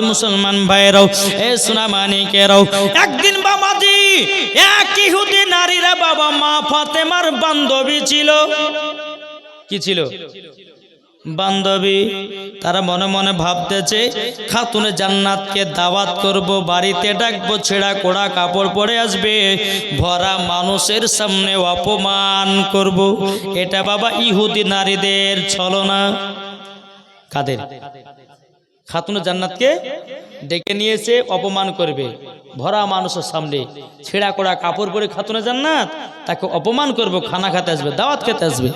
মুসলমান ভাইরাও এ সোনামানিকেরাও একদিন বাবাজি এক ইহুদি নারীরা বাবা মা ফাতেমার বান্ধবী ছিল। কি ছিল? বান্ধবী। তারা মনে মনে ভাবতেছে খাতুনে জান্নাতকে দাওয়াত করব, বাড়িতে ডাকবো, ছেঁড়া কোড়া কাপড় পরে আসবে, ভরা মানুষের সামনে অপমান করব। এটা বাবা ইহুদি নারীদের ছলনা। কাদের? খাতুনে জান্নাতকে ডেকে নিয়েছে, অপমান করবে, ভরা মানুষের সামনে ছেঁড়া কোড়া কাপড় পরে খাতুনে জান্নাত, তাকে অপমান করবো, খানা খেতে আসবে, দাওয়াত খেতে আসবে।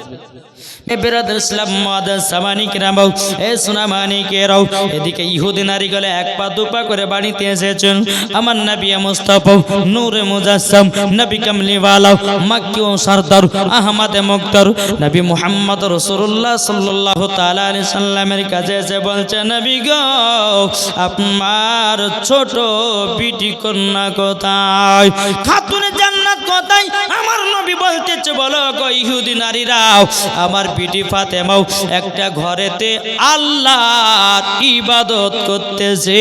এদিকে ইহুদি নারী গলে এক পা দুপা করে বাড়িতে এসেছেন আমার নবী মুস্তাফা নূরে মুজাসসাম নবী কামলিওয়ালা মক্কি ও সরদার আহমদে মুক্তার নবী মুহাম্মদ রাসূলুল্লাহ সাল্লাল্লাহু তাআলা আলাইহি সাল্লামের কাছে এসে বলছে, নবী গো আপনার ছোট বিটি কন্যা কোথায়? খাতুনে জান্নাত কোথায়? আমার নবী বলতেছে, বলো গো ইহুদি নারীরাও আমার বিটি ফাতেমাও একটা ঘরেতে আল্লাহর ইবাদত করতেছে,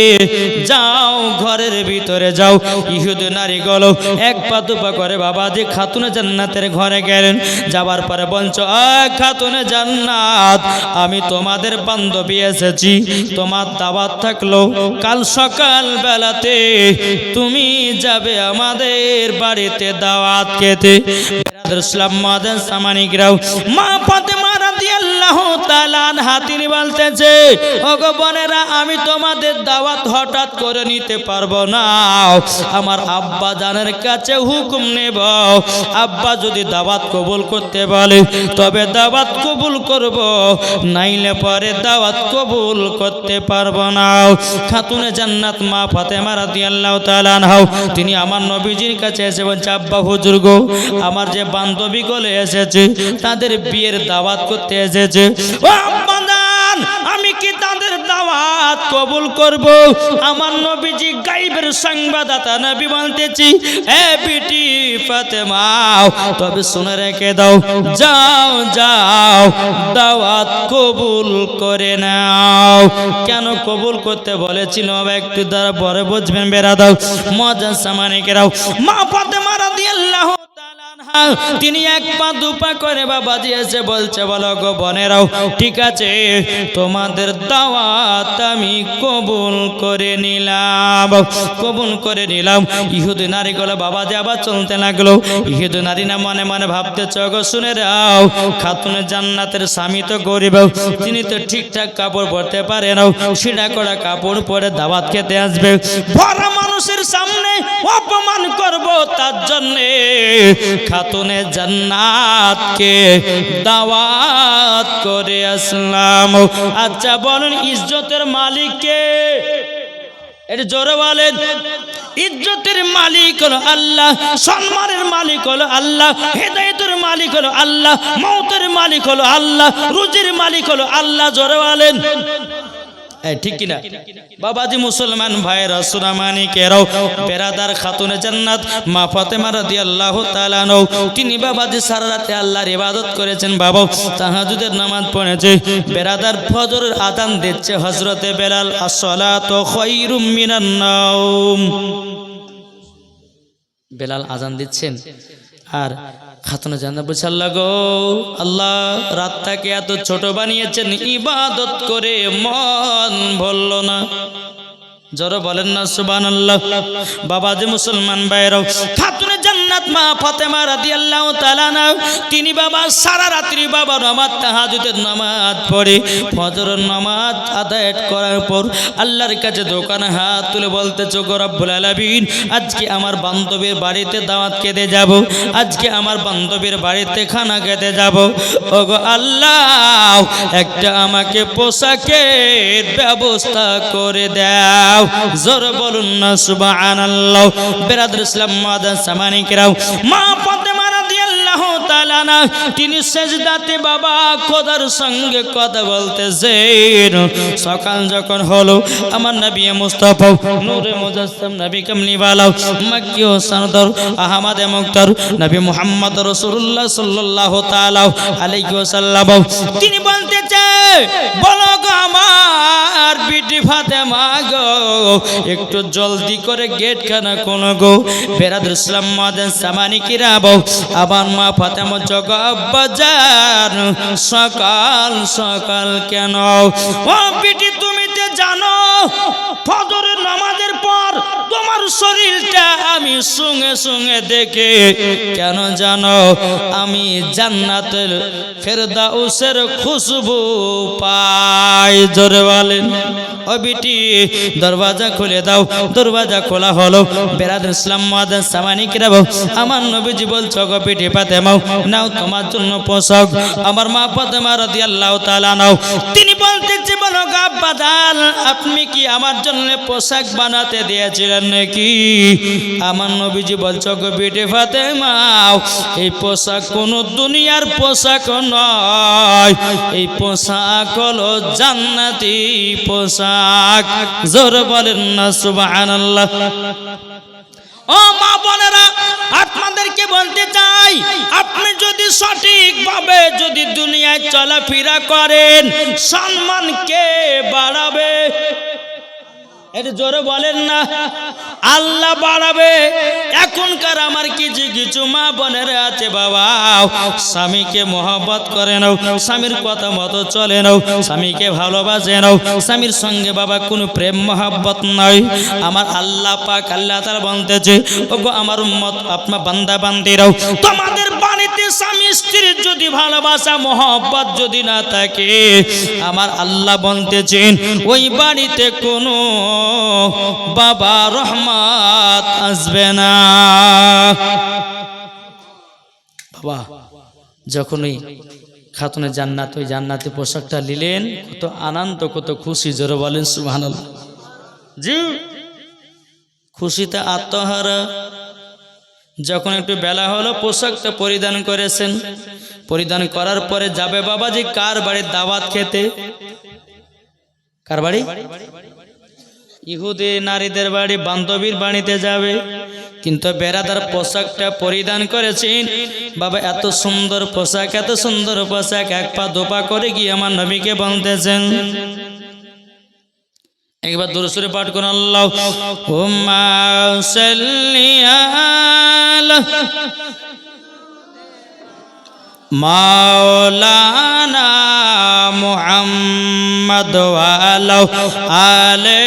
যাও ঘরের ভিতরে যাও। ইহুদি নারীগুলো এক পা দুপা করে বাবাজি খাতুনে জান্নাতের ঘরে গেলেন। যাবার পরে বলছো, খাতুনে জান্নাত আমি তোমাদের বান্ধবী এসেছি, তোমার দাওয়াত থাকলো কাল সকাল বেলাতে তুমি যাবে আমাদের বাড়িতে দাওয়াত খেতে। মা ফাতেমা রাদিয়াল্লাহু তাআলা আনহা তিনি বলতেছে, ওগো বোনেরা আমি তোমাদের দাওয়াত হঠাৎ করে নিতে পারবো না, আমার আব্বা জানের কাছে হুকুম নেব, আব্বা যদি দাওয়াত কবুল করতে বলে তবে দাওয়াত কবুল করব, নাইলে পরে দাওয়াত কবুল করতে পারবো না। খাতুনে জান্নাত মা ফাতেমা রাদিয়াল্লাহু তাআলা আনহা তিনি আমার নবীজির কাছে এসে বলছে, আব্বা হুজুর গো আমার যে বান্ধবী গলে এসেছে তাদের বিয়ের দাওয়াত করতে এসেছে, ও আব্বা জান আমি কি তাদের দাওয়াত কবুল করব? আমার নবীজি গায়বের সংবাদদাতা নবী বলতেছি, এ বিটি ফাতেমা তবে শুনে রেখে দাও, যাও যাও দাওয়াত কবুল করে নাও। কেন কবুল করতে বলেছিল একটু দ্বারা পরে বুঝবেন বেরা দাও মজা সামানিকেরাও। মা ফাতেমা রাদিয়াল্লাহু তিনি এক পা দুপা করে বাবা দিয়েছে বলছে, বলো গো বোনেরাও ঠিক আছে তোমাদের দাওয়াত আমি কবুল করে নিলাম, কবুল করে নিলাম। ইহুদি নারী গুলো বাবা যে আবার চলতে লাগলো। ইহুদি নারী না মনে মনে ভাবতেছ, গো শুনে রাও খাতুনে জান্নাতের স্বামী তো গরিব, তিনি তো ঠিকঠাক কাপড় পরতে পারে না, ছিঁড়া করা কাপড় পরে দাওয়াত খেতে আসবে, ভরা মানুষের সামনে অপমান করব, তার জন্যে খাতুনে জান্নাতকে দাওয়াত করে আসলাম। আচ্ছা বলুন ইজ্জতের মালিক কে? এটা জোরে বলেন। ইজ্জতের মালিক হলো আল্লাহ, সম্মানের মালিক হলো আল্লাহ, হেদায়েতের মালিক হলো আল্লাহ, মওতের মালিক হলো আল্লাহ, রুজির মালিক হলো আল্লাহ। জোরে বলেন ঠিক কিনা? বাবাজি মুসলমান ভাইরা সোনামানিকেরাও বেরাদার খাতুনে জান্নাত মা ফাতেমা রাদিয়াল্লাহু তাআলা আনহা তিনি বাবাজি সারা রাতে আল্লাহর ইবাদত করেছেন, বাবা তাহাজ্জুদের নামাজ পড়েছে, বেরাদার ফজরের আযান দিচ্ছে হযরতে বেলাল, আসসালাতু খায়রুম মিনান নাওম। বেলাল আযান দিচ্ছেন আর খাতুনে জান্নাত বলছে, আল্লাহ গো আল্লাহ রাতটাকে এত ছোট বানিয়েছেন, ইবাদত করে মন ভরল না। জোরে বলেন না সুবহানাল্লাহ। বাবাজি মুসলমান ভাইরাও খাতুনে জান্নাত মা ফাতেমা রাদিয়াল্লাহু তাআলা আনহা তিনি বাবা সারা রাত্রি বাবা নামাজ তাহাজ্জুদের নামাজ পড়ে ফজরের নামাজ আদায় করার পর আল্লাহর কাছে দোকানে হাত তুলে বলতেছে, গো রব্বুল আলামিন আজকে আমার বান্ধবীর বাড়িতে দাওয়াত খেতে যাব, আজকে আমার বান্ধবীর বাড়িতে খানা খেতে যাব, ওগো আল্লাহ একটা আমাকে পোশাকের ব্যবস্থা করে দাও। জোরে বলুন না সুবহানাল্লাহ। বেরাদর ইসলাম মাদান সামানিকেরাও মা ফাতেমা রাদিয়াল্লাহু তাআলা না তিনি সেজদাতে বাবা খোদার সঙ্গে কথা বলতেছেন। সকাল যখন হলো আমার নবী মুস্তাফা নূরে মুজাসসাম নবী কামলিওয়ালা মক্কি ও সনদর আহমদে মুক্তার নবী মুহাম্মদ রাসূলুল্লাহ সাল্লাল্লাহু তাআলা আলাইহি ওয়াসাল্লাম তিনি বলতেছে বলো গো আমার বিটি ফাতেমা গো একটু জলদি করে গেট খানা কোন গো বেরাদুল ইসলাম মাদান সামানি কিরাব আমার মা ফাতেমা জগব বাজার সকাল সকাল কেন ও বিটি তুমি তো জানো ফজরের নামাজের পর তোমার শরীরটা আমি সঙ্গে সঙ্গে দেখে কেন জানো আমি জান্নাতের ফেরদাউসের খুশবু পাই। জোরে বলেন ও বিটি দরওয়াজা খুলে দাও। দরওয়াজা খোলা হলো বেরাদুল ইসলাম মাদান সামানি কিরাব আমার নবীজি বলছো গো বিটি ফাতেমা নাও তোমার জন্য পোশাক। আমার মা ফাতেমা রাদিয়াল্লাহু তাআলা নাও তিনি বলতেছে বলো গো আব্বা জান আপনি কি আমার জন্য পোশাক বানাতে দিয়েছিলেন নাকি? আমার নবীজি বলছো গো বিটি ফাতেমা এই পোশাক কোন দুনিয়ার পোশাক নয়, এই পোশাক হলো জান্নাতি পোশাক। জোরে বলেন না সুবহানাল্লাহ। ও মা বোনেরা আপনাদেরকে বলতে চাই আপনি যদি সঠিকভাবে যদি দুনিয়ায় চলাফেরা করেন সম্মান কে বাড়াবে? এটা জোরে বলেন না। আল্লাহ বাড়াবে। এখনকার আমার কিছু মা বোনেরা আছে বাবা স্বামীকে মহব্বত করে নাও, স্বামীর কথা মতো চলে নাও, স্বামীকে ভালোবাসে নাও, স্বামীর সঙ্গে বাবা কোনো প্রেম মহব্বত নয়। আমার আল্লাহ পাক আল্লাহ তাআলা বলতেছে ওগো আমার উম্মত আপনার বান্দা বান্দিরাও তোমাদের বাড়িতে স্বামী স্ত্রীর যদি ভালোবাসা মহব্বত যদি না থাকে আমার আল্লাহ বলতেছেন ওই বাড়িতে কোনো বাবা রহমত আসবে না। বাবা যখনই খাতুনে জান্নাত ওই জান্নাতি পোশাকটা নিলেন কত আনন্দ কত খুশি। জোরে বলেন সুবহানাল্লাহ। জি খুশিতে আত্মহারা। যখন একটু বেলা হলো পোশাকটা পরিধান করেছেন, পরিধান করার পরে যাবে বাবাজি কার বাড়ির দাওয়াত খেতে? কার বাড়ি? ইহুদি নারীদের বাড়ি বান্ধবীর বাড়িতে যাবে। কিন্তু বেরাদার পোশাকটা পরিধান করেছেন বাবা এত সুন্দর পোশাক, এত সুন্দর পোশাক এক পা দোপা করে গিয়ে আমার নবীকে বলতেছেন। একবার দূর সুরে পাঠ করুন আল্লাহুম্মা সাল্লি আলা মাওলানা মুহাম্মদ ওয়া আলা আলে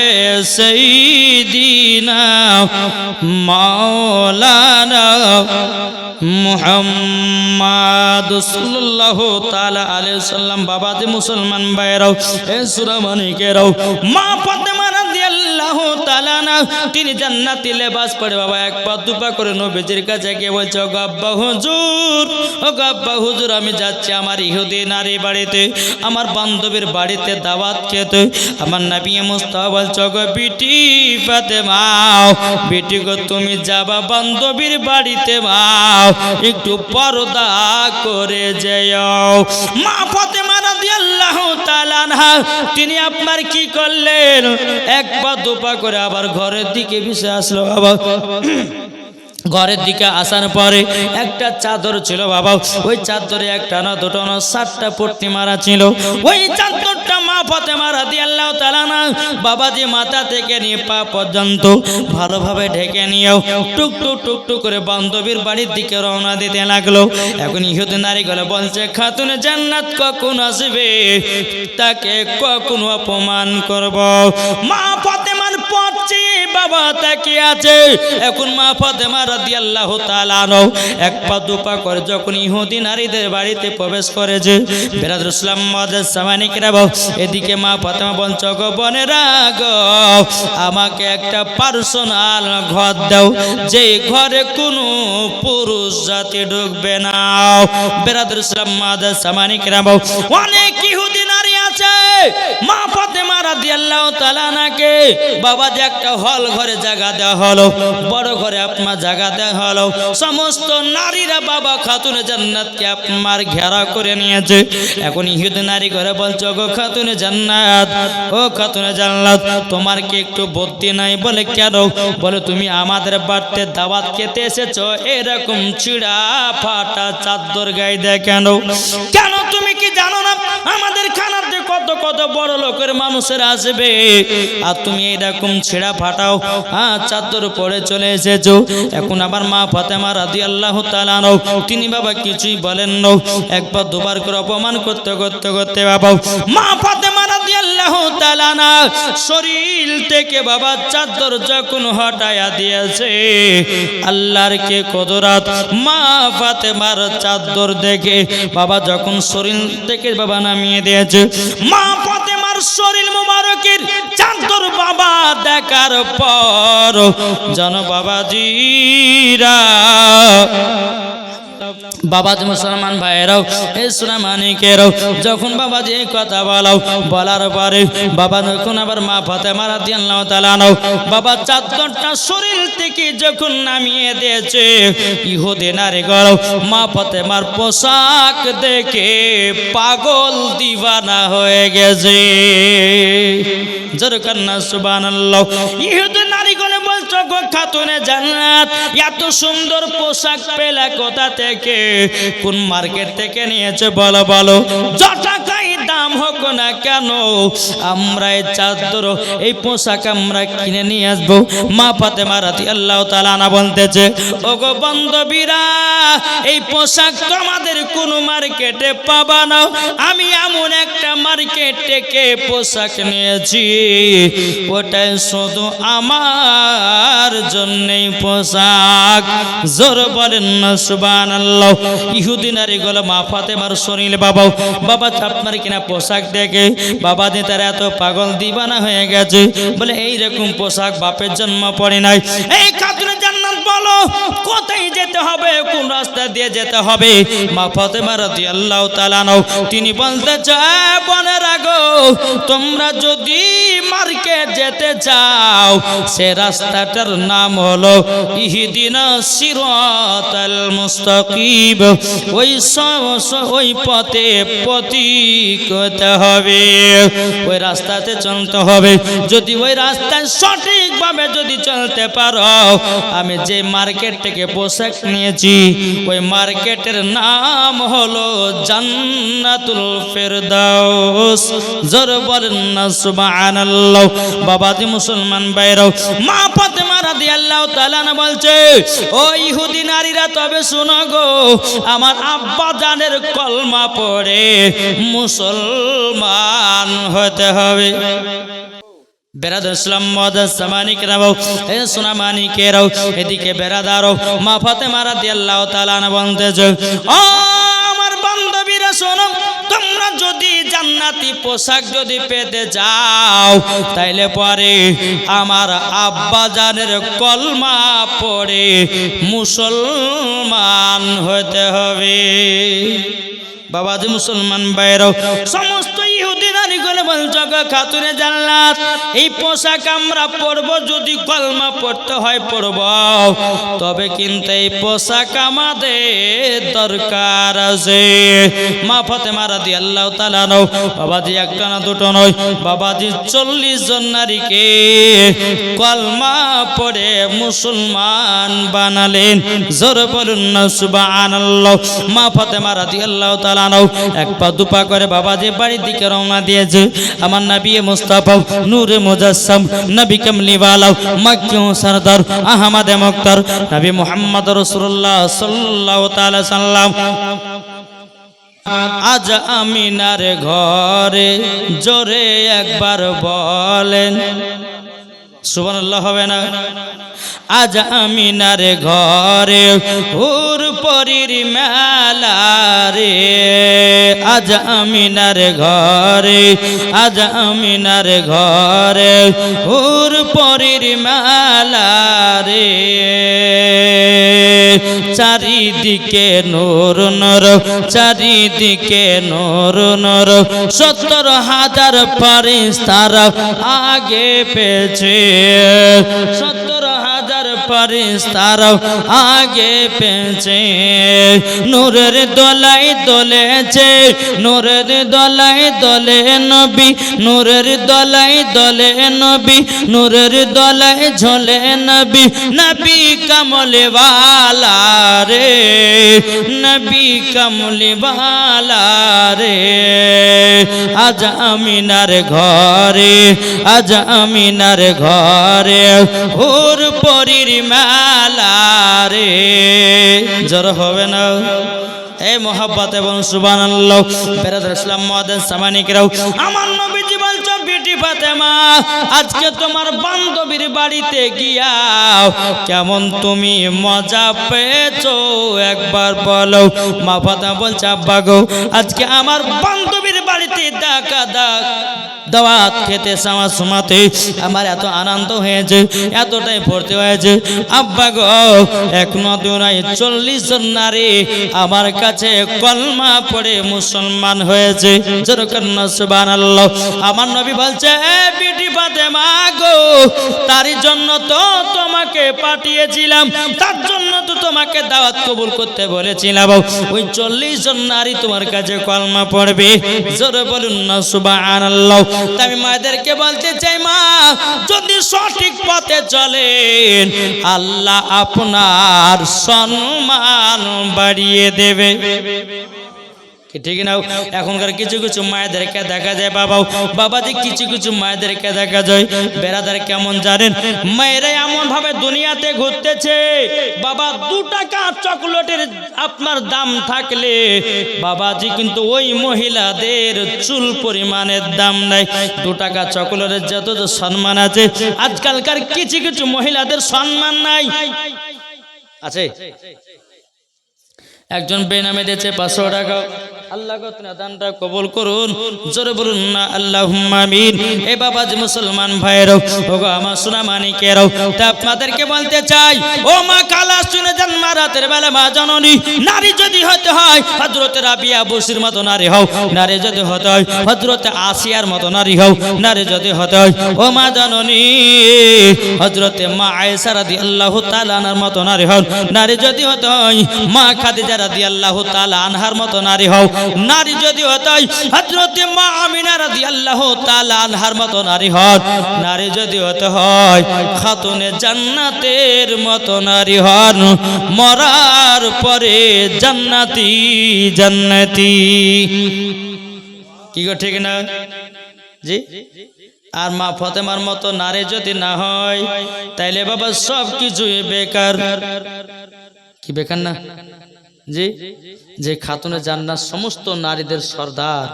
সাইয়্যিদিনা মাওলানা মুহাম্মদ সাল্লাল্লাহু তাআলা আলাইহি সাল্লাম। বাবা যে মুসলমান ভাইরাও এ সূরা মানিকেরাও মা ফাতেমা রাদিয়াল্লাহু তাআলা না তিনি জান্নাতি লেবাস পরে বাবা এক পা দুপা করে নবীজির কাছে গিয়ে বলছে ও আব্বা হুজুর, ও আব্বা হুজুর আমি যাচ্ছি আমার ইহুদি নারী বাড়িতে, আমার বান্ধবীর বাড়িতে দাওয়াত খেতে। আমার নবী মুস্তাফা বলছে গো বিটি ফাতেমা বিটি গো তুমি যাবা বান্ধবীর বাড়িতে মা একটু পর্দা করে যেও। মা ফাতেমা রাদিয়াল্লাহু তাআলা আনহা তিনি আপনার কি করলেন এক পা দুপা করে আবার ঘরের দিকে ভেসে আসলো। বাবা ঘরের দিকে আসার পরে একটা চাদর ছিল বাবা, ওই চাদরে একটা না দুটো না 7টা পট্টি মারা ছিল। ওই চাদরটা মা ফাতেমা রাদিয়াল্লাহু তাআলা না বাবাজি মাথা থেকে নিয়ে পা পর্যন্ত ভালোভাবে ঢেকে নিয়েও টুক টুক টুক টুক করে বান্ধবীর বাড়ির দিকে রওনা দিতে লাগলো। এখন ইহুদি নারীগুলো বলছে খাতুনে জান্নাত কখন আসবে, তাকে কখন অপমান করব। মা ফাতেমার পথে বাবা তাকিয়ে আছে। এখন মা ফাতেমা রাদিয়াল্লাহু তাআলা আনহা এক পা দুপা করে যখন ইহুদি নারীদের বাড়িতে প্রবেশ করেছে বেরাদুল ইসলাম মাদান সামানি কিরাব এদিকে মা ফাতেমা বলছে গো বোনেরা গো আমাকে একটা পার্সোনাল ঘর দাও যে ঘরে কোনো পুরুষ জাতি ঢুকবে না। বেরাদুল ইসলাম মাদান সামানি কিরাব অনেক ইহুদি মা ফাতেমা রাদিয়াল্লাহু তাআলা নাকে বাবা যে একটা হল ঘরে ঘরে জায়গা দেওয়া হলো, বড় ঘরে আপনার জায়গা দেওয়া হলো। সমস্ত নারীরা বাবা খাতুনে জান্নাতকে আপনার ঘেরা করে নিয়েছে। এখন ইহুদি নারী ঘরে বলছে, গো খাতুনে জান্নাত, ও খাতুনে জান্নাত, তোমার কি একটু বুদ্ধি নাই? বলে কেন? বলে তুমি আমাদের বাড়িতে দাওয়াত খেতে এসেছো, এরকম ছিঁড়া ফাটা চাদর গায়ে দেয় কেন? কেন তুমি কি জানো না আমাদের খানাতে কত কত বড় লোকের মানুষের আসবে, আর তুমি এরকম ছেঁড়া ফাটাও চাদর পরে চলে এসেছো? এখন আবার মা ফাতেমা রাদিয়াল্লাহু তাআলা আনহা তিনি বাবা কিছুই বলেন না, একবার দুবার করে অপমান করতে করতে করতে বাবা মা ফাতেমা রাদিয়াল্লাহু তাআলা আনহা শরীর থেকে বাবা চাদর যখন হটায়া দিয়েছে, আল্লাহর কে কুদরত! মা ফাতেমার চাদর দেখে বাবা যখন শরীর থেকে বাবা নামিয়ে দিয়েছে, মা ফাতেমার শরীর মুবারকের চাদর বাবা দেখার পর জন বাবাজিরা, বাবাজি মুসলমান ভাইরাও এ সোনামানিকেরাও যখন বাবাজি এই কথা বলার পরে বাবা যখন আবার মা ফাতেমা রাদিয়াল্লাহু তাআলা আনহা বাবা চাদরটা শরীর থেকে যখন নামিয়ে দিয়েছে, ইহুদি নারীগুলো মা ফাতেমার পোশাক দেখে পাগল দিওয়ানা হয়ে গেছে। জোরকান্না সুবহানাল্লাহ। ইহুদি নারীগুলো বলছো, গো খাতুনে জান্নাত, এত সুন্দর পোশাক পেলা কোথা থেকে? কোন মার্কেট থেকে নিয়েছে বলো বলো? যত টাকাই দাম হোক না কেন আমরা এই চাদর এই পোশাক আমরা কিনে নিয়ে আসবো। মা ফাতেমা রাদিয়াল্লাহু তাআলা আনহা বলতেছে, ওগো বান্ধবীরা, এই পোশাক তোমাদের কোন মার্কেটে পাবা না। আমি এমন একটা মার্কেট থেকে পোশাক নিয়েছি, ওটাই শুধু আমার জন্যই পোশাক। জোর বলেন না সুবহানাল্লাহ। ইহুদি নারীগুলো মা ফাতেমার শরীর বাবাও বাবা আপনার কিনা পোশাক দেখে বাবা দিয়ে তারা এত পাগল দিবানা হয়ে গেছে, বলে এইরকম পোশাক বাপের জন্ম পড়ে নাই। এই খাতুনে জান্নাত বলো কোথায় যেতে হবে, কোন রাস্তা দিয়ে যেতে হবে? মা ফাতেমা রাদিয়াল্লাহু তাআলা আনহা তিনি বলতে চায়, বোনেরা গো, তোমরা যদি মার্কেট যেতে চাও, সে রাস্তাটার নাম হলো ইহদিনাস সিরাতাল মুস্তাকিম। ওই পথে পথিক হতে হবে, ওই রাস্তাতে চলতে হবে। যদি ওই রাস্তায় সঠিকভাবে যদি চলতে পারো, আমি যে মার্কেট থেকে পোশাক নিয়েছি ওই মার্কেটের নাম হলো জান্নাতুল ফেরদাউস। জোর বলেন না সুবহানাল্লাহ। বাবাজি মুসলমান ভাইরাও মা ফাতেমা রাদিয়াল্লাহু তাআলা আনহা বলছে, ও ইহুদি নারীরা, তবে শোনো গো, আমার আব্বা জানের কলমা পড়ে মুসলমান হতে হবে। বেরাদার ইসলাম মুআজ্জাজ সামানিকেরাও এ সোনামানিকেরাও এদিকে বেরাদারও মা ফাতেমা রাদিয়াল্লাহু তাআলা আনহা বলতেছে, ও আমার বান্ধবীরা শোনো, তোমরা যদি জান্নাতি পোশাক যদি পেতে যাও, তাইলে পরে আমার আব্বা জানের কলমা পড়ে মুসলমান হতে হবে। বাবাজি মুসলমান ভাইরাও সমস্ত ইহুদি নারীগুলো বলছো, গো খাতুনে জান্নাত, এই পোশাক আমরা পরবো, যদি কলমা পড়তে হয় পরব, তবে কিন্তু এই পোশাক আমাদের দরকার আছে। মা ফাতেমা রাদিয়াল্লাহু তাআলা আনহা বাবাজি একটা না দুটো নয়, বাবাজি 40 জন নারীকে কলমা পড়ে মুসলমান বানালেন। জোর বলুন না সুবহানাল্লাহ। মা ফাতেমা রাদিয়াল্লাহু তাআলা এক পা দুপা করে বাবাজি বাড়ির দিকে রওনা দিয়েছে। আমার নবী মুস্তাফা নূরে মুজাসসাম নবী কামলিওয়ালা মক্কি সরদার আহমদ মুখতার নবী মুহাম্মদ রাসূলুল্লাহ সাল্লাল্লাহু তাআলা সাল্লাম আজ আমিনার ঘরে জোরে একবার বলেন সুবহানাল্লাহ, হবে না? আজ আমিনার ঘরে হুর পরীর মেলা রে, আজ আমিনার ঘরে, আজ আমিনার ঘরে হুর পরীর মেলা রে। চারিদিকে নূর নূর, চারিদিকে নূর নূর, 70,000 ফেরেশতারা আগে পেছে, 70,000 ফেরেশতারা আগে পেছে। নূরের দোলায় দোলেছে, নূরের দোলায় দোলে নবী, নূরের দোলায় দোলে নবী, নূরের দোলায় ঝোলে নবী, নবী কমলে ওয়ালা রে, নবী কমলে ওয়ালা রে। আজ আমিনার ঘরে, আজ আমিনার ঘরে হুর পরীর মেলা রে। জোর হবে না এই মোহাব্বত এবং সুবহানাল্লাহ। বেরাদার ইসলাম মুআদ্দিন সামানিকরাও, আমার নবীজি বলছো বিটি ফাতেমা, আজকে তোমার বান্ধবীর বাড়িতে গিয়া কেমন তুমি মজা পেয়েছো একবার বলো। মা ফাতেমা বলছে আব্বা গো, আজকে আমার বান্ধবীর বাড়িতে দাওয়াত খেতে আমার সময়তে আমার এত আনন্দ হয়েছে, এতটাই ভর্তি হয়েছে আব্বা গো, এক নয় 40 জন নারী আমার কাছে কলমা পড়ে মুসলমান হয়েছে। সুবহানাল্লাহ। আমার নবী বলছে বিটি ফাতেমা গো, তারই জন্য তো তোমাকে পাঠিয়েছিলাম, তার জন্য তো তোমাকে দাওয়াত কবুল করতে বলেছিলাম। ওই 40 জন নারী তোমার কাছে কলমা পড়বে। জোরে বলুন না সুবহানাল্লাহ। আমি মায়েদেরকে বলতে চাই, মা যদি সঠিক পথে চলেন আল্লাহ আপনার সম্মান বাড়িয়ে দেবে। ঠিক না? এখনকার কিছু কিছু মায়েদেরকে দেখা যায় বাবাজি, কিছু কিছু মায়েদেরকে দেখা যায় বেরাদার কেমন জানেন, মায়েরা এমন ভাবে দুনিয়াতে ঘুরতেছে, বাবা 2 টাকা চকলেটের আপনার দাম থাকলে বাবাজি কিন্তু ওই মহিলাদের চুল পরিমাণের দাম নাই। 2 টাকা চকলেটের যত সম্মান আছে, আজকালকার কিছু কিছু মহিলাদের সম্মান নাই আছে। একজন বেনামে দিয়েছে 500 টাকা, আল্লাহ দানটা কবুল করুন। জোরে বলুন না আল্লাহুম্মা আমিন। এ বাবাজি মুসলমান ভাইয়েরাও, ওগো আমার সোনা মানিকেরাও, তা আপনাদেরকে বলতে চাই, ও মা কালা শুনে যান, মা রাতের বেলা মা জননী নারী যদি হতে হয় হযরতে রাবিয়া বসির মতো নারী হও, নারী যদি হতে হয় হযরতে আসিয়ার মতো নারী হও, নারী যদি হতে হয় ও মা জননী হযরতে মা আয়েশা রাদিয়াল্লাহু তাআলা আনহার মতো নারী হও, নারী যদি হতে হয় মা খাদিজা রাদিয়াল্লাহু তাআলা আনহার মতো নারী হও, নারী যদি হতে হয় হযরতে মা আমিনা রাদিয়াল্লাহু তাআলা আনহার মতো নারী হন, নারী যদি হতে হয় খাতুনে জান্নাতের মতো নারী হন, মরার পরে জান্নাতি জান্নাতি। কি গো ঠিক না জি? আর মা ফাতেমার মতো নারী যদি না হয় তাইলে বাবা সব কিছুই বেকার। কি বেকার না জি? যে খাতুনে জান্নাত সমস্ত নারীদের সর্দার,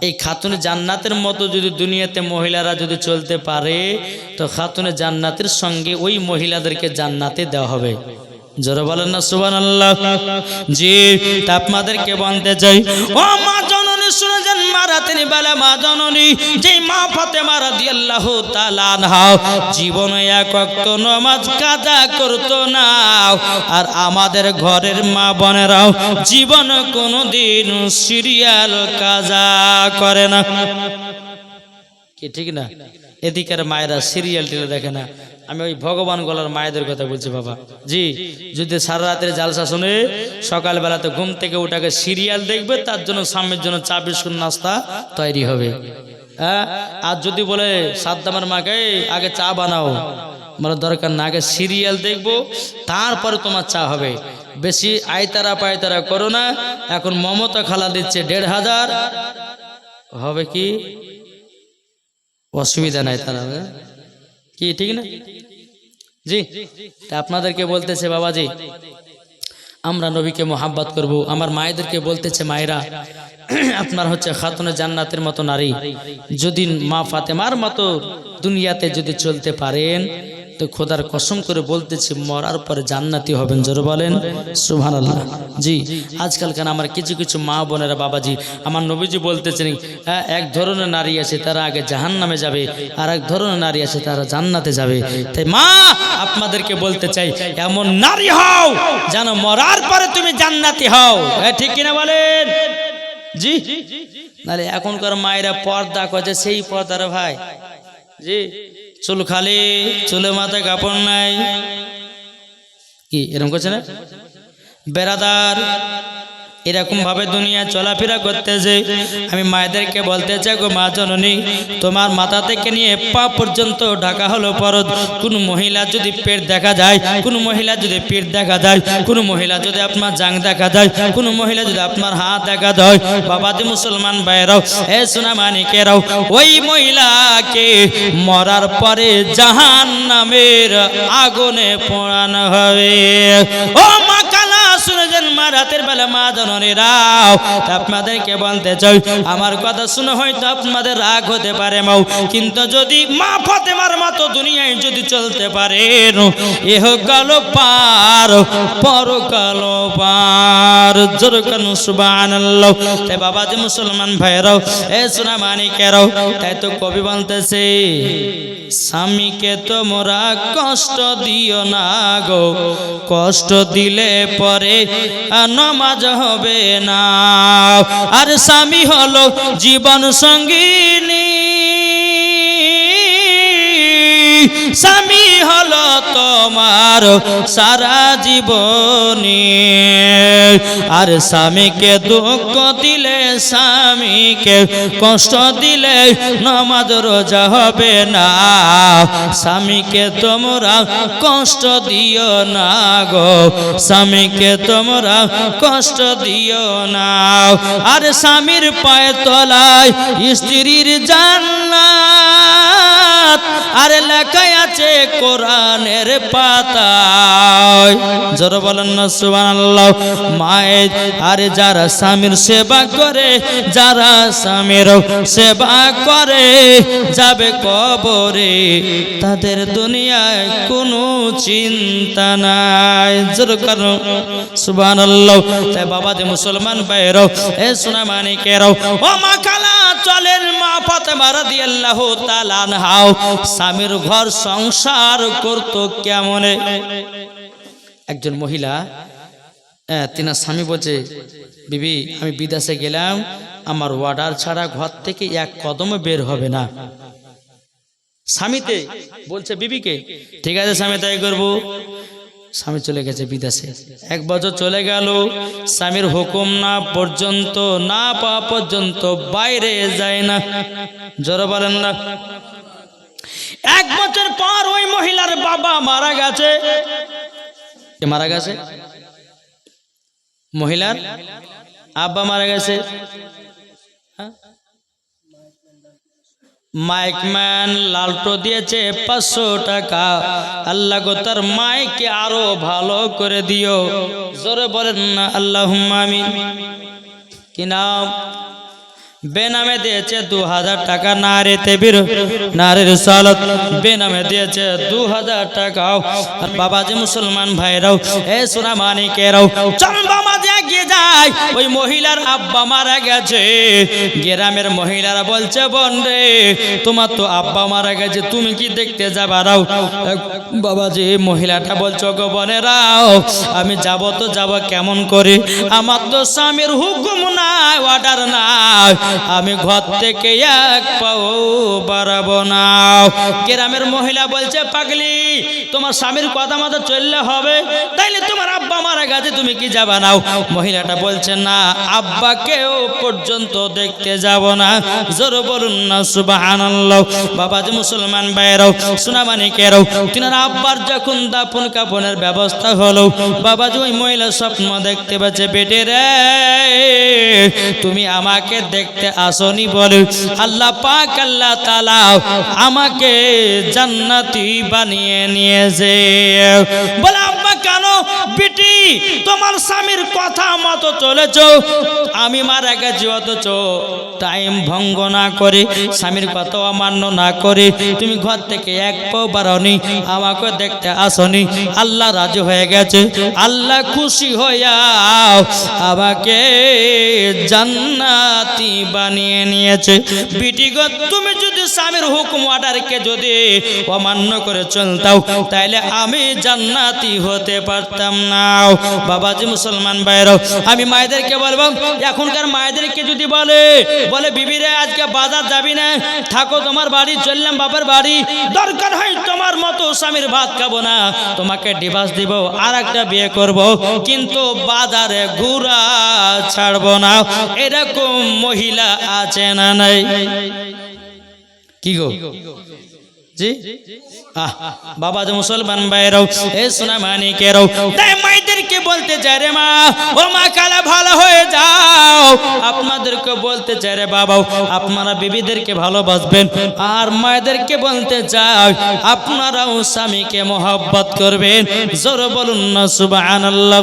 এই খাতুনে জান্নাতের মতো যদি দুনিয়াতে মহিলারা যদি চলতে পারে তো খাতুনে জান্নাতের সঙ্গে ওই মহিলাদেরকে জান্নাতে দেওয়া হবে। জোরে বলেন না সুবহানাল্লাহ। জি, তা আপনাদেরকে বলতে চাই, ও মা জননী শুনে যান, মা রাতের বেলা মা জননী যে মা ফাতেমা রাদিয়াল্লাহু তাআলা আনহা জীবনে এক ওয়াক্ত নামাজ কাজা করতো না, আর আমাদের ঘরের মা বোনেরাও জীবন কোনোদিন সিরিয়াল কাজা করে না। কি ঠিক না? এদিকের মায়েরা সিরিয়াল টিলে দেখে না। আমি ওই ভগবান গলার মায়েদের কথা বলছি বাবা জি। যদি সারা রাতের জালসা শুনে সকালবেলাতে ঘুম থেকে উঠাকে সিরিয়াল দেখবে, তার জন্য স্বামীর জন্য চা বিস্কুট নাস্তা তৈরি হবে। হ্যাঁ, আর যদি বলে সাদ্দামের মাকে আগে চা বানাও, মানে দরকার না, আগে সিরিয়াল দেখবো তারপরে তোমার চা হবে। বেশি আয়তারা পায়তারা করো না। এখন মমতা খালা দিচ্ছে 1,500 হবে, কি অসুবিধা নাই তারা, কি ঠিক না জি? তা আপনাদেরকে বলতেছে বাবাজি, আমরা নবীকে মোহাব্বত করব। আমার মায়েদেরকে বলতেছে, মায়েরা আপনার হচ্ছে খাতুনে জান্নাতের মতো নারী যদি মা ফাতেমার মতো দুনিয়াতে যদি চলতে পারেন তো খোদার কসম করে বলতেছি মরার পরে জান্নাতি হবেন। জোরে বলেন সুবহানাল্লাহ। জি আজকাল কেন আমার কিছু কিছু মা বোনেরা বাবাজি আমার নবীজি বলতেছেন হ্যাঁ এক ধরনের নারী আছে তারা আগে জাহান্নামে যাবে আর এক ধরনের নারী আছে তারা জান্নাতে যাবে। তাই মা আপনাদেরকে বলতে চাই এমন নারী হও যেন মরার পরে তুমি জান্নাতি হও। ঠিক কিনা বলেন? জি নাহলে এখনকার মায়েরা পর্দা করছে সেই পর্দার ভাই জি চুল খালি চুলে মাথায় কাপড় নাই কি এরকম করছে না বেরাদার এরকম ভাবে দুনিয়া চলাফেরা করতেছে। আমি মায়েদেরকে বলতে চাই গো মা জননী তোমার মাথা থেকে নিয়ে পা পর্যন্ত ঢাকা হলো পরদ। কোন মহিলা যদি পেট দেখা যায়, কোন মহিলা যদি পেট দেখা যায়, কোন মহিলা যদি আপনার জাং দেখা যায়, কোন মহিলা যদি আপনার হাত দেখা দেয়, বাবাজি মুসলমান ভাইরাও এ সোনা মানিকেরাও ওই মহিলাকে মরার পরে জাহান্নামের আগুনে পোড়ানো হবে। ও মা কালা শুনেছেন মা রাতের বেলা মা জননীরাও আপনাদেরকে বলতে চাই আমার কথা শুনে হয়তো আপনাদের রাগ হতে পারে মাও, কিন্তু যদি মা ফাতেমার মতো দুনিয়ায় যদি চলতে পারেন ইহকাল পার পরকাল পার। জোরে কান সুবহানাল্লাহ। তাই বাবাজি মুসলমান ভাইরাও এ সোনা মানিকেরাও তাই তো কবি বলতেছে স্বামীকে তোমরা কষ্ট দিও না গো, কষ্ট দিলে পরে নামাজ হবে না। আর স্বামী হলো জীবন সঙ্গিনী, স্বামী হলো তোমার সারা জীবনী। আর স্বামীকে দুঃখ দিলে স্বামীকে কষ্ট দিলে নামাজ রোজা হবে না। স্বামীকে তোমরা কষ্ট দিও না গো, স্বামীকে তোমরা কষ্ট দিও না। আর স্বামীর পায়ে তলায় স্ত্রীর জান্নাত আর লেখা আছে কোরআনের পাতায়। জোরে বলেন না সুবহানাল্লাহ। মায়ের আরে যারা স্বামীর সেবা করে, যারা স্বামীর সেবা করে যাবে কবরে, তাদের দুনিয়ায় কোনো চিন্তা নাই। জোরে করো সুবহানাল্লাহ। তাই বাবাজি মুসলমান ভাইরাও এ সোনা মানিকেরাও ও মা কালা চলেন মা ফাতেমা রাদিয়াল্লাহু তাআলা আনহা স্বামীর ঘর সংসার করতো কেমনে। একজন মহিলা তিনার স্বামী বলছে বিবি আমি বিদেশে গেলাম, আমার অর্ডার ছাড়া ঘর থেকে এক কদম বের হবে না। স্বামীতে বলছে বিবিকে ঠিক আছে স্বামী তাই করবো। স্বামী চলে গেছে বিদেশে, এক বছর চলে গেল, স্বামীর হুকুম না পর্যন্ত না পাওয়া পর্যন্ত বাইরে যায় না। জোরে বলেন না। এক বছর পর ওই মহিলার বাবা মারা গেছে। কে মারা গেছে? মহিলার আব্বা মারা গেছে। মাইকম্যান লালটো দিয়েছে 500 টাকা। আল্লাহ গো তার মাইকে আরো ভালো করে দিও। জোরে বলেন না আল্লাহুম্মা আমিন। কি নাম? বেনামে দিয়েছে 2000 টাকা। নারে তেবির নারে রিসালাত বেনামে দিয়েছে 2000 টাকা। আর বাবাজি মুসলমান ভাইরাও এ সোনা মানিকেরাও চল বাবাজি এগিয়ে যায়। ওই মহিলার আব্বা মারা গেছে। গ্রামের মহিলারা বলছে বোন রে তোমার তো আব্বা মারা গেছে, তুমি কি দেখতে যাবা? রাও বাবাজি মহিলাটা বলছো গো বোনেরাও আমি যাব তো যাব কেমন করে, আমার তো স্বামীর হুকুম নাই, অর্ডার নাই, আমি ঘর থেকে এক পাও বাড়াবো না। গ্রামের মহিলা বলছে পাগলি তোমার স্বামীর কথা মতো চললে হবে, তাইলে তোমার আব্বা মারা গেছে তুমি কি যাবা নাও? মহিলাটা বলছে না আব্বাকেও পর্যন্ত দেখতে যাব না। জোরে বলুন না সুবহানাল্লাহ। বাবাজি মুসলমান ভাইরাও সোনা মানিকেরাও তিনার আব্বার যখন দাফন কাফনের ব্যবস্থা হলো, বাবাজি ওই মহিলা স্বপ্ন দেখতে পাচ্ছে বেটে রে তুমি আমাকে দেখতে আসনি বলে আল্লাহ পাক আল্লাহ তাআলা আমাকে জান্নাতি বানিয়ে নিয়েছে। বলে আব্বা কেন? বেটি তোমার স্বামীর কথা মতো চলেছ, আমি মারা গেছি অথচ টাইম ভঙ্গ না করে, স্বামীর কথা অমান্য না করে তুমি ঘর থেকে এক পাও বাড়াওনি, আমাকে দেখতে আসনি, আল্লাহ রাজি হয়ে গেছে, আল্লাহ খুশি হইয়া আমাকে জান্নাতি বানিয়ে নিয়েছে। বিটি গো, তুমি যদি স্বামীর হুকুম অর্ডারকে যদি অমান্য করে চলতাও তাহলে আমি জান্নাতি হতে পারতাম না। বাবাজি মুসলমান ভাইরাও, আমি মায়েদেরকে বলবো, এখনকার মায়েদেরকে যদি বলে বিবিরে আজকে বাজার যাবি না, থাকো তোমার বাড়ি, চললাম বাবার বাড়ি, দরকার হয় তোমার মতো স্বামীর ভাত খাবো না, তোমাকে ডিভোর্স দিব, আর একটা বিয়ে করব, কিন্তু বাজারে ঘুরা ছাড়বো না। এরকম মহিলা আছে না নাই? কি গো জি বাবা যে মুসলমান ভাইরাও, এ সোনা মানিকেরাও, তাই মাইদেরকে বলতে চাই রে মা, ও মা কালা ভালো হয়ে যাও। আপনাদেরকে বলতে চাই রে বাবাও, আপনারা বিবিদেরকে ভালোবাসবেন, আর মায়েদেরকে বলতে চাই আপনারাও স্বামীকে মহব্বত করবেন। জোরে বলুন না সুবহানাল্লাহ।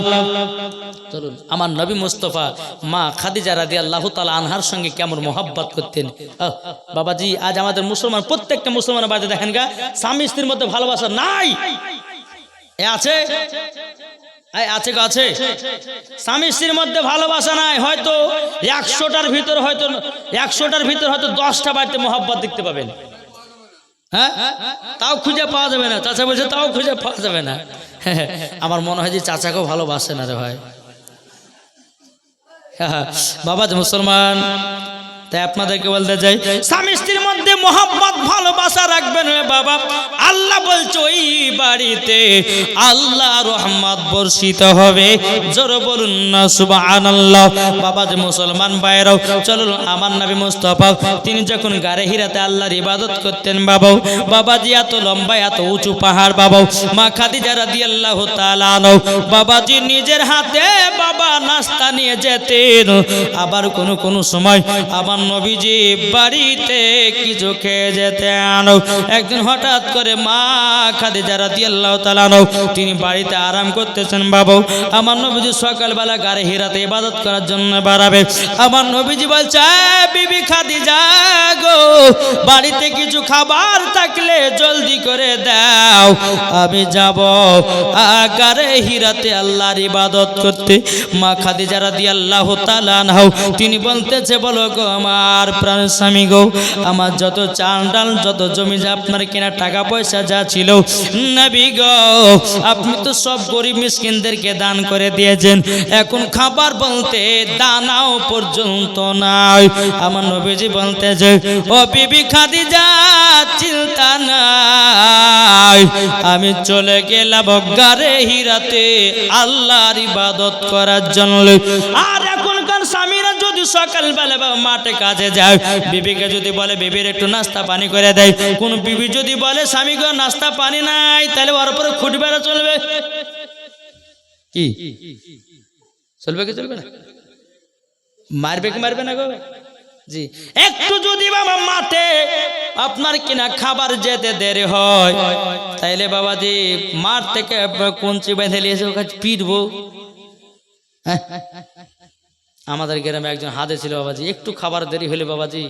চলুন, আমার নবী মুস্তাফা মা খাদিজা রাদিয়াল্লাহু তাআলা আনহার সঙ্গে কেমন মহব্বত করতেন। বাবাজি, আজ আমাদের মুসলমান, প্রত্যেকটা মুসলমানের বাড়িতে দেখেন গা স্বামী স্ত্রীর মধ্যে ভালোবাসা নাই। আছে আছে আছে স্বামী স্ত্রীর মধ্যে ভালোবাসা নাই। হয়তো 100টার ভিতর হয়তো 10টা বাড়িতে মহব্বত দেখতে পাবেন। হ্যাঁ, তাও খুঁজে পাওয়া যাবে না। চাচা বলছে তাও খুঁজে পাওয়া যাবে না। আমার মনে হয় যে চাচাকেও ভালোবাসে না রে ভাই। বাবা যে মুসলমান, তাই আপনাদেরকে বলতে চাই স্বামী স্ত্রীর মধ্যে মহব্বত ভালোবাসা রাখবেন বাবা। আল্লাহ বলছে ওই বাড়িতে আল্লাহ রহমত বর্ষিত হবে। জোরে বলুন না সুবহানাল্লাহ। বাবা যে মুসলমান ভাইরাও, চলুন আমার নবী মুস্তাফা তিনি যখন গারে হিরাতে আল্লাহর ইবাদত করতেন বাবাজি, এত লম্বা এত উঁচু পাহাড় মা খাদিজা রাদিয়াল্লাহু তাআলা আনহা বাবাজি নিজের হাতে বাবা নাস্তা নিয়ে যেতেন। আবার কোন সময় আমার নবীজি বাড়িতে কিছু খেয়ে যেতেন। একদিন হঠাৎ করে মা খাদিজা রাদিয়াল্লাহু তাআলা আনহা তিনি বাড়িতে আরাম করতেছেন আমার নবীজি সকালবেলা গারে হিরাতে ইবাদত করার জন্য বাড়াবে। আমার নবীজি বলছে, বিবি খাদিজা গো, বাড়িতে কিছু খাবার থাকলে জলদি করে দাও, আমি যাব গারে হিরাতে আল্লাহর ইবাদত করতে। মা খাদিজা রাদিয়াল্লাহু তাআলা আনহা তিনি বলতেছে, বলো গো আমার প্রাণ স্বামী গো, আমার যত চাল ডাল যত জমি আপনার কেনা টাকা পয়সা যা ছিল নবী গো, আপনি তো সব গরিব মিসকিনদেরকে দান করে দিয়েছেন, এখন খাবার বলতে দানাও পর্যন্ত নাই। আমার নবীজি বলতেছে, ও বিবি খাদিজা চিন্তা নাই, আমি চলে গেলাম গারে হিরাতে আল্লাহর ইবাদত করার জন্য। আর এখনকার স্বামীরা যদি সকালবেলা মাঠে কাজে যায়, বিবিকে যদি বলে বিবির একটু নাস্তা পানি করে দেয়, কোন বিবি যদি বলে স্বামী গো নাস্তা পানি নাই, তাহলে ওর উপরে খুঁটি বেড়া চলবে কি? চলবে কি চলবে না? মারবে কি মারবে না গো? জি, একটু যদি বাবা মাঠে আপনার কিনা খাবার যেতে দেরি হয়, তাইলে বাবাজি মাঠ থেকে কঞ্চি বেঁধে নিয়ে এসে ওখানে পিটবো। আমাদের গ্রামে একজন হাদে ছিল বাবাজি, একটু খাবার দেরি হলে বাবাজি,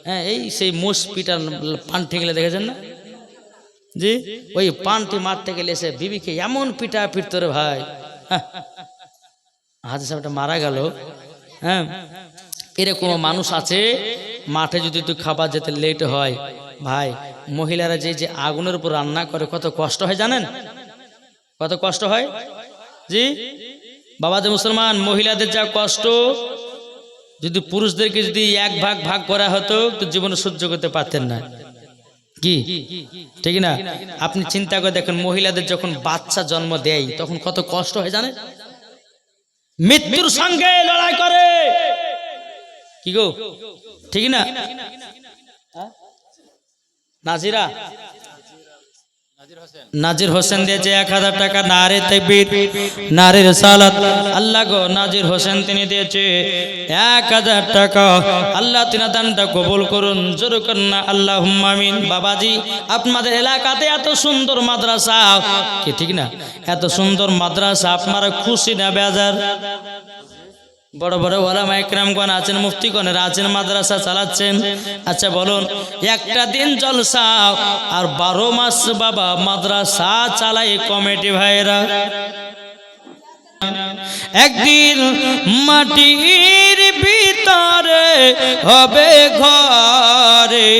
হ্যাঁ, এই সেই মোষ পিটার পান ঠেকলে দেখেছেন না জি, ওই পানটি মারতে গেলে এসে বিবিকে এমন পিটা পিটতো রে ভাই। হাদে সাহেবটা মারা গেল। হ্যাঁ, এরকম মানুষ আছে, মাঠে যদি তুই খাবার যেতে লেট হয় ভাই, মহিলারা যে আগুনের উপর রান্না করে কত কষ্ট হয় জানেন? কত কষ্ট হয় জি বাবা যে মুসলমান, মহিলাদের যা কষ্ট যদি পুরুষদেরকে যদি এক ভাগ ভাগ করা হতো তো জীবনে সহ্য করতে পারতেন না কি? ঠিক না? আপনি চিন্তা করে দেখেন, মহিলাদের যখন বাচ্চা জন্ম দেয় তখন কত কষ্ট হয় জানেন? মৃত্যুর সঙ্গে লড়াই করে কি গো, ঠিক না? নাজিরা নাজির হোসেন দিয়েছে 1000 টাকা। নারে তাকবীর, নারে রিসালাত। আল্লাহ গো নাজির হোসেন তিনি দিয়েছে 1000 টাকা। আল্লাহ তিনার দানটা কবুল করুন, জোরে করুন না আল্লাহুম্মা আমিন। বাবাজি আপনাদের এলাকাতে এত সুন্দর মাদ্রাসা, কি ঠিক না? এত সুন্দর মাদ্রাসা, আপনারা খুশি না বেজার? বড় বড় ওলামা ইকরামগণ আছেন, মুফতিগণের আছেন, মাদ্রাসা চালাচ্ছেন। আচ্ছা বলুন, একটা দিন জলসা আর 12 মাস বাবা মাদ্রাসা চালায় কমিটি ভাইরা। একদিন মাটির ভিতরে হবে ঘরে,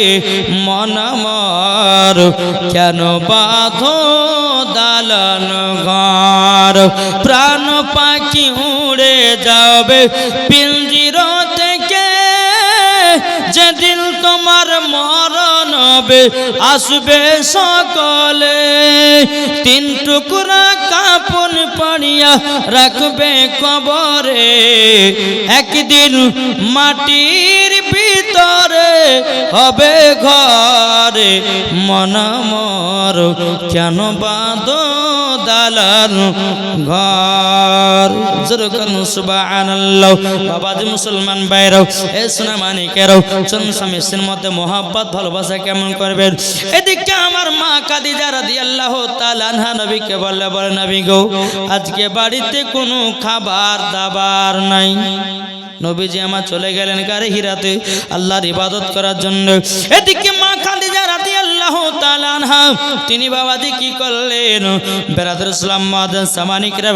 মন আমার কেন বাঁধো দালান ঘর। প্রাণ পাখি উড়ে যাবে পিঞ্জির থেকে, যেদিন তোমার মরণ হবে আসবে সকলে। 3 টুকরা কাপন পড়িয়া রাখবে কবরে, একদিন মাটির ভিতরে হবে ঘরে। মন মোর কেন বাঁধো দালান ঘর। জোরে করুন সুবহানাল্লাহ। বাবাজি মুসলমান ভাইরাও, এ সোনা মানিকেরাও, স্বামীর মধ্যে মোহাব্বত ভালোবাসা কেমন করবেন? এদিকে আমার মা খাদিজা রাদিয়াল্লাহু তাআলা আনহা নবীকে বললে, বলে নবী গো আজকে বাড়িতে কোনো খাবার দাবার নাই। নবীজি আমার চলে গেলেন গারে হিরাতে আল্লাহর ইবাদত করার জন্য। এদিকে মা খাদিজা রাদিয়াল্লাহু তাআলা আনহা তিনি বাবাজি কি করলেন? বেরাদর ইসলাম মাদান সামানিকরা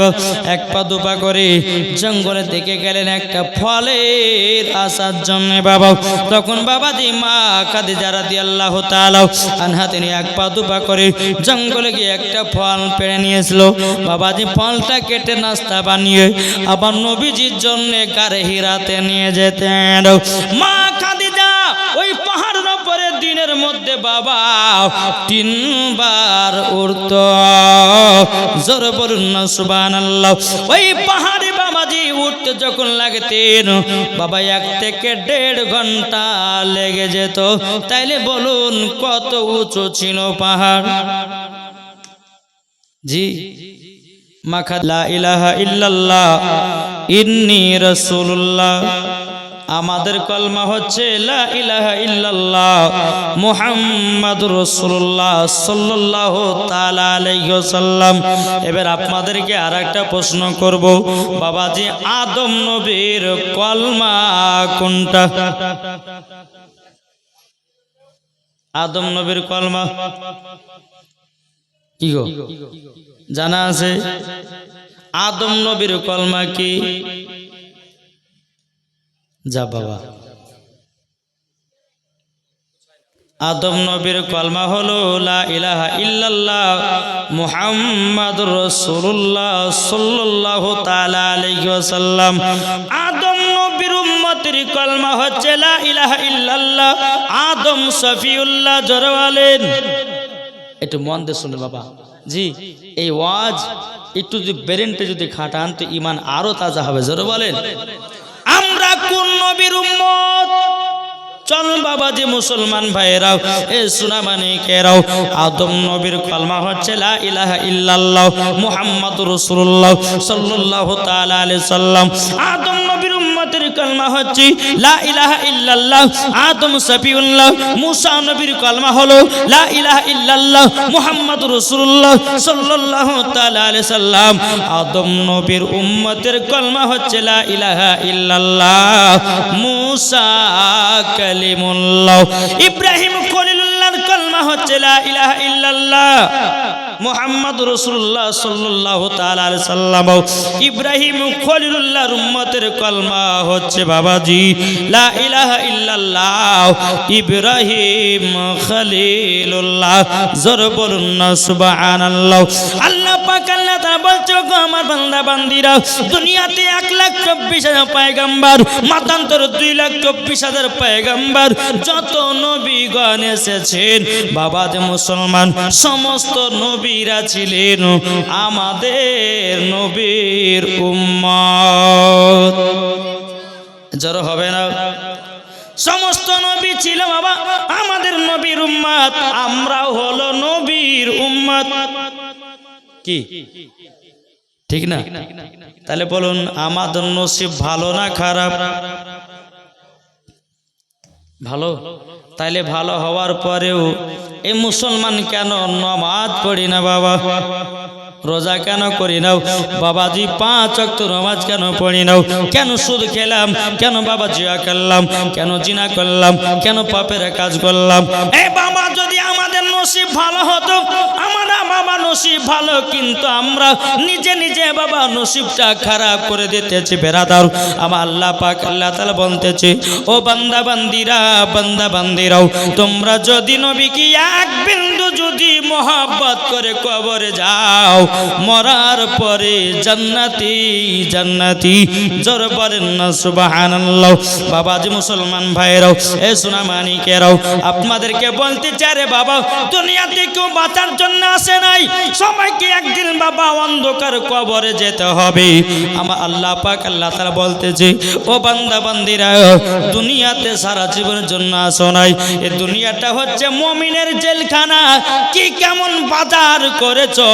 1 পা 2 পা করে জঙ্গলে থেকে গেলেন একটা ফলের আসার জন্য বাবা। তখন বাবাজি মা খাদিজা রাদিয়াল্লাহু তাআলা আনহা তিনি 1 পা 2 পা করে জঙ্গলে গিয়ে একটা ফল পেড়ে নিয়েছিল। বাবাজি ফলটা কেটে নাস্তা বানিয়ে আবার নবীজির জন্য গারে হিরাতে নিয়ে যেতেন। মা খাদিজা ওই পাহাড়ের উপরে দিনের মধ্যে বাবা 3 বার উঠত। জোরে বলুন না সুবহানাল্লাহ। ওই পাহাড়ে বাবাজি উঠতে যখন লাগতেন বাবা 1 থেকে 1.5 ঘন্টা লেগে যেত। তাইলে বলুন কত উঁচু ছিল পাহাড়? জি মাখা লা ইলাহা ইল্লাল্লাহ ইন্নী রাসূলুল্লাহ। আমাদের কলমা হচ্ছে লা ইলাহা ইল্লাল্লাহ মুহাম্মাদুর রাসূলুল্লাহ সাল্লাল্লাহু তাআলা আলাইহি ওয়াসাল্লাম। এবার আপনাদেরকে আরেকটা প্রশ্ন করব, বাবাজি আদম নবীর কলমা কোনটা? আদম নবীর কলমা কি গো জানা আছে? আদম নবীর কলমা কি? যা বাবা, আদম নবীর কলমা হলো লা ইলাহা ইল্লাল্লাহ মুহাম্মাদুর রাসূলুল্লাহ সাল্লাল্লাহু তাআলা আলাইহি ওয়াসাল্লাম। আদম নবীর উম্মতের কলমা হচ্ছে লা ইলাহা ইল্লাল্লাহ আদম সফিউল্লাহ। জোরে বলেন, একটু মন দিয়ে শুনে বাবা। জি এই ওয়াজ একটু যদি ব্রেনটা যদি খাটান তো ঈমান আরো তাজা হবে। জোরে বলেন, আমরা কোন নবীর উম্মত? চল বাবাজি মুসলমান ভাইরাও, এ সুনামানিকেরাও, আদম নবীর কলমা হচ্ছে লা ইলাহা ইল্লাল্লাহ মুহাম্মাদুর রাসূলুল্লাহ সাল্লাল্লাহু তাআলা আলাইহি সাল্লাম। আদম নবীর উম্মতের কলমা হচ্ছে লা ইলাহা ইল্লাল্লাহ আদম সফিউল্লাহ। মুসা নবীর কলমা হলো লা ইলাহা ইল্লাল্লাহ মুহাম্মাদুর রাসূলুল্লাহ সাল্লাল্লাহু তাআলা আলাইহি সাল্লাম। আদম নবীর উম্মতের কলমা হচ্ছে লা ইলাহা ইল্লাল্লাহ মুসা কালিমুল্লাহ। ইব্রাহিম খলিলুল্লাহর কলমা হচ্ছে লা ইলাহা ইল্লাল্লাহ মুহাম্মাদুর রাসূলুল্লাহ সাল্লাল্লাহু তাআলা আলাইহি সাল্লাম। ইব্রাহিম খলিলুল্লাহর উম্মতের কলমা হচ্ছে বাবাজি লা ইলাহা ইল্লাল্লাহ ইব্রাহিম খলিলুল্লাহ। জোরে বলুন না সুবহানাল্লাহ। আল্লাহ পাক আল্লাহ তাআলা বলছে, গো আমার বান্দা বান্দীরা, দুনিয়াতে 1,24,000 পয়গম্বর, মাতান্তর 2,24,000 পয়গম্বর, যত নবীগণ এসেছেন বাবাজি মুসলমান, সমস্ত নবীরা ছিলেন আমাদের নবীর উম্মত। জোরে হবে না? সমস্ত নবী ছিল বাবা আমাদের নবীর উম্মত, আমরাও হলো নবীর উম্মত। কি ঠিক না? তাহলে বলুন আমাদের নসিব ভালো না খারাপ? ভালো। তাইলে ভালো হওয়ার পরেও এই মুসলমান কেন নামাজ পড়ি না বাবা? রোজা কেন করি নাও বাবাজি? 5 ওয়াক্ত নামাজ কেন পড়ি নাও? কেন সুদ খেলাম? কেন বাবা জিয়া করলাম? কেন জিনা করলাম? কেন পাপের কাজ করলাম? এই বাবা যদি আমাদের নসিব ভালো হতো, আমরা বাবা নসিব ভালো, কিন্তু আমরা নিজে নিজে বাবা নসিবটা খারাপ করে দিতেছি। বেরাদার আমার আল্লাহ পাক আল্লাহ তাআলা বলতেছে, ও বান্দা বান্দিরা, বান্দা বান্দিরাও, তোমরা যদি নবীকে এক বিন্দু যদি মহব্বত করে কবরে যাও, মরার পরে জান্নাতি জান্নাতি। জোর বলেন না সুবহানাল্লাহ। বাবাজি মুসলমান ভাইরাও, এ সোনা মানিকেরাও, আপনাদেরকে বলতে চাই রে বাবা, দুনিয়াতে কেউ বাঁচার জন্য আসে নাই, সবাইকে একদিন বাবা অন্ধকার কবরে যেতে হবে। আমার আল্লাহ পাক আল্লাহ তাআলা বলতেছে, ও বান্দা বান্দিরা, দুনিয়াতে সারা জীবনের জন্য আসো নাই। এই দুনিয়াটা হচ্ছে মুমিনের জেলখানা। কি কেমন বাজার করেছো,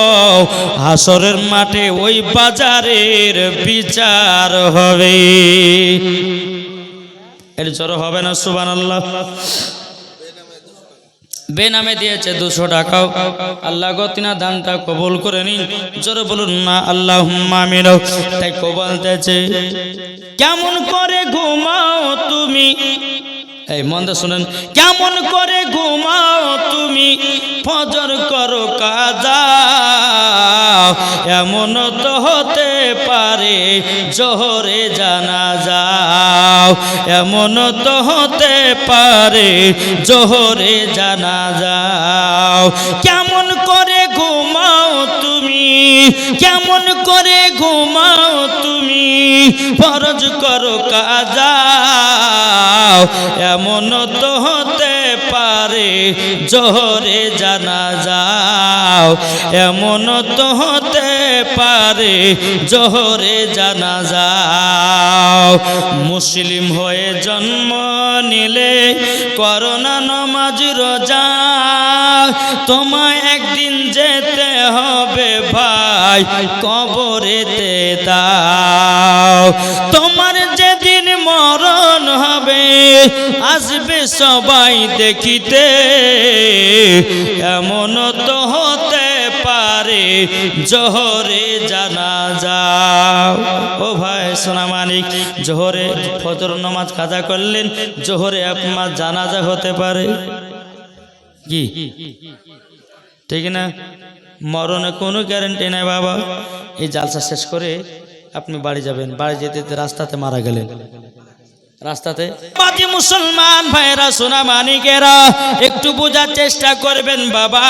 হাসরের মাঠে ওই বাজারের বিচার হবে। এর জোর হবে না সুবহানাল্লাহ? বেনামে দিয়েছে 200 টাকাও, আল্লাহ গো তিনা দানটা কবুল করে নিন। জোরে বলুন না আল্লাহুম্মা আমিন। তাই বলতেছে, কেমন করে ঘুমাও তুমি, এই মন দিয়ে শুনেন, কেমন করে ঘুমাও তুমি, ফজর করো কাজা, এমন তো হতে পারে জোহরে জানাজা, এমন তো হতে পারে জোহরে জানাজা। কেমন করে ঘুমাও তুমি, কেমন করে ঘুমাও তুমি, ফরজ করো কাজা, এমন তো হতে পারে জোহরে জানাজা, এমন তো হতে পারে জোহরে জানাজা। মুসলিম হয়ে জন্ম নিলে করোনা নামাজ রোজা, তোমায় একদিন যেতে হবে ভাই কবরেতে দাও। তোমার যেদিন মরণ হবে, আসবে সবাই দেখিতে, এমন তো হতে পারে জোহরে জানাজা। ও ভাই সোনা মানিক, জোহরে ফজর নামাজ কাজা করলেন, জোহরে আপনার জানাজা হতে পারে। কি ঠিক না? মরণে কোনো গ্যারান্টি নাই বাবা। এই জালসা শেষ করে আপনি বাড়ি যাবেন, বাড়ি যেতে রাস্তাতে মারা গেলেন, রাস্তাতে। বাজি মুসলমান ভাইরা সোনা মানিকেরা, একটু বোঝার চেষ্টা করবেন বাবা।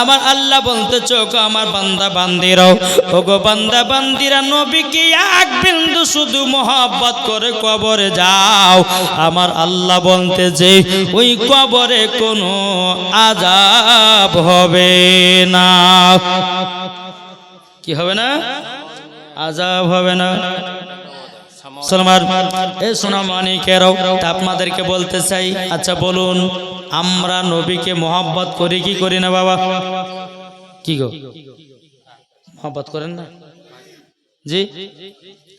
আমার আল্লাহ বলতে চোখ আমার বান্দা বান্দিরাও, ওগো বান্দা বান্দিরা, নবীকে এক বিন্দু শুধু মহব্বত করে কবরে যাও, আমার আল্লাহ বলতে যে ওই কবরে কোনো আযাব হবে না। কি হবে না? আযাব হবে না। মুসলমান এ সোনা মানিকেরাও, আপনাদেরকে বলতে চাই, আচ্ছা বলুন, আমরা নবীকে মহব্বত করি কি করি না বাবা? কি গো, মহব্বত করেন না? জি।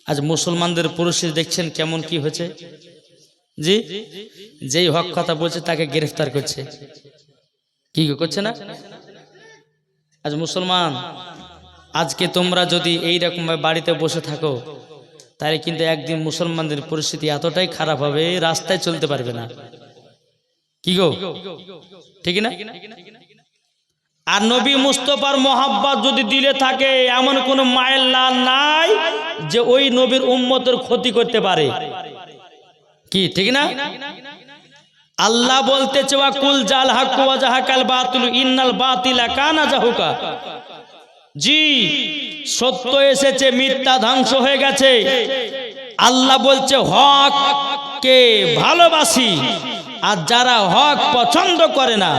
আজ মুসলমানদের পরিস্থিতি দেখছেন কেমন কি হয়েছে? জি, যেই হক কথা বলছে তাকে গ্রেফতার করছে। কি গো, করছে না? আজ মুসলমান, আজকে তোমরা যদি এইরকম বাড়িতে বসে থাকো, তাহলে কিন্তু একদিন মুসলমানদের পরিস্থিতি এতটাই খারাপ হবে, রাস্তায় চলতে পারবে না। কি গো, ঠিক না? আর নবী মুস্তাফার মহব্বত যদি দিলে থাকে, এমন কোন মায়ের লাল নাই যে ওই নবীর উম্মতের ক্ষতি করতে পারে। কি ঠিক না? আল্লাহ বলতেছে, ওয়া কুল জাল হক ওয়া জাহাকাল বাতিল ইন্নাল বাতিলা কানা জাহুকা। জি, সত্য এসেছে, মিথ্যা ধ্বংস হয়ে গেছে। আল্লাহ বলছে হককে ভালোবাসি, আর যারা হক পছন্দ করে না,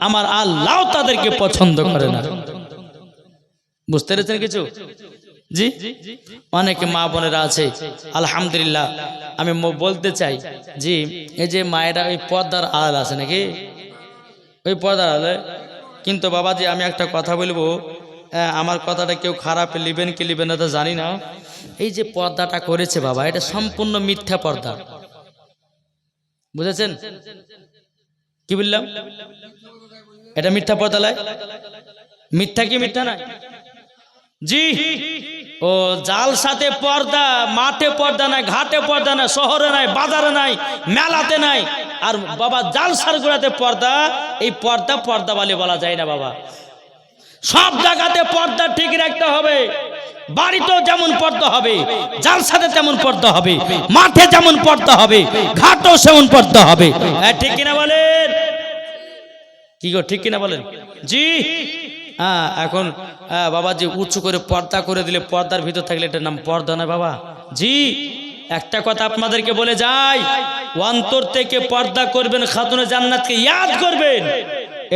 আমার আল্লাহ তাদেরকে পছন্দ করে না। বুঝতে পেরেছেন কিছু? জি অনেকে মা বোনেরা আছে আলহামদুলিল্লাহ। আমি বলতে চাই জি এই যে মায়েরা ওই পর্দার আড়াল আছে নাকি, ওই পর্দার আড়ালে কিন্তু বাবাজি আমি একটা কথা বলবো, আমার কথাটা কেউ খারাপ লিবেন কি লিবেন না তো জানি না। এই যে পর্দাটা করেছে বাবা, এটা সম্পূর্ণ মিথ্যা পর্দা, বুঝেছেন কি বললাম? এটা মিথ্যা পর্দা লাই, মিথ্যা কি মিথ্যা না? জি ও জাল সাথে পর্দা, মাঠে পর্দা নাই, ঘাটে পর্দা নাই, শহরে নাই, বাজারে নাই, মেলাতে নাই। আর বাবা জাল সারগুড়াতে পর্দা, এই পর্দা পর্দা বলে বলা যায় না বাবা। সব জায়গাতে পর্দা ঠিক রাখতে হবে। বাড়িতেও যেমন পর্দা হবে, জালসাতে তেমন পর্দা হবে, মাঠে যেমন পর্দা হবে, ঘাটেও সেমন পর্দা হবে। ঠিক কিনা বলেন? কি গো ঠিক কিনা বলেন? জি হ্যাঁ। এখন বাবা যে উঁচু করে পর্দা করে দিলে, পর্দার ভিতর থাকলে এটার নাম পর্দা না বাবা। জি একটা কথা আপনাদেরকে বলে যাই, অন্তর থেকে পর্দা করবেন, খাতুনে জান্নাতকে ইয়াদ করবেন,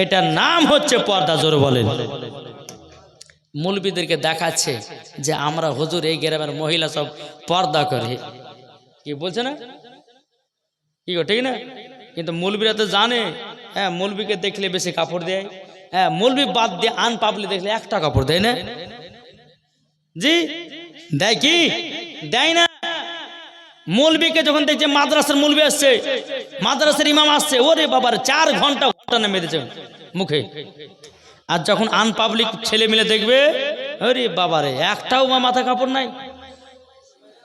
এটার নাম হচ্ছে পর্দা। জোরে বলেন। মৌলবীদেরকে দেখাচ্ছে যে আমরা হুজুর এই গ্রামের মহিলা সব পর্দা করে, কি বলছে না কি গো ঠিক না? কিন্তু মৌলবীরা তো জানে, হ্যাঁ মৌলবীকে দেখলে বেশি কাপড় দেয়, হ্যাঁ মৌলবী বাদ দিয়ে আন পাবলি দেখলে একটা কাপড় দেয় না। জি দেয় কি দেয় না? মৌলবীকে যখন দেখছে মাদ্রাসার মৌলবী আসছে, মাদ্রাসার ইমাম আসছে, ওরে বাবার 4 ঘন্টা নেমে দিয়েছে মুখে। আর যখন আনপাবলিক ছেলে মিলে দেখবে, আরে বাবারে একটাও মা মাথা কাপড় নাই।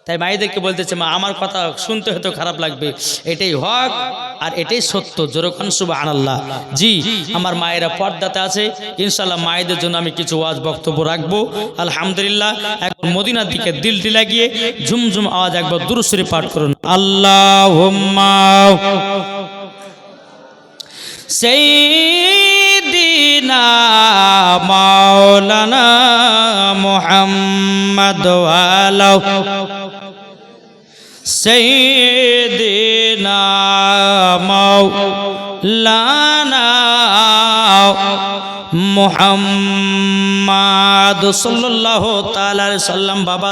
তাই মায়েদেরকে বলতেছে, মা আমার কথা শুনতে হয়তো খারাপ লাগবে, এটাই হক আর এটাই সত্য। জোরকান সুবহানাল্লাহ। জি আমার মায়েরা পর্দাতে আছে, ইনশাআল্লাহ মায়েদের জন্য আমি কিছু ওয়াজ বক্তব্য রাখবো আলহামদুলিল্লাহ। এখন মদিনার দিকে দিলটি লাগিয়ে ঝুমঝুম আওয়াজ একবার দুরূদ শরীফ পাঠ করুন। আল্লাহুম্মা সাইয়্যিদিনা মাওলানা মুহাম্মদ ওয়া আলা সাইয়্যিদিনা মাওলানা মুহাম্মদ সাল্লাল্লাহু তাআলা আলাইহি সাল্লাম। বাবা